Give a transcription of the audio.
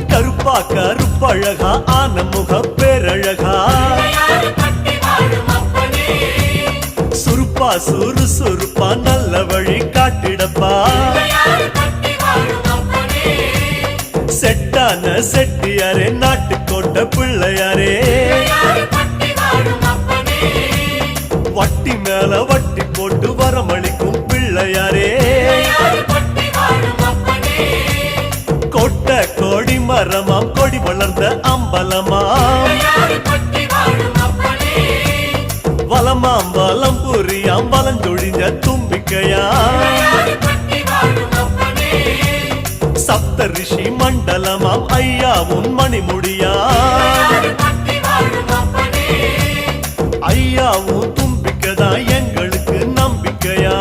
கருப்பா கருப்பழகா ஆனமுக பேரழகா சுருப்பா சுறுசுறுப்பா நல்ல வழி காட்டிடப்பா செட்டான செட்டியாரே நாட்டுக்கோட்ட பிள்ளையாரே வட்டி மேல வட்டி போட்டு வரமளிக்கும் பிள்ளையாரே கொட்ட கோடி மரமாம் கொடி வளர்ந்த அம்பலமாம் வலமாம் வலம் புரியாம் வலஞ்சொழிஞ்ச தும்பிக்கையாம் சப்த ரிஷி மண்டலமாம் ஐயாவும் மணிமுடியாம் ஐயாவும் தும்பிக்கைதான் எங்களுக்கு நம்பிக்கையா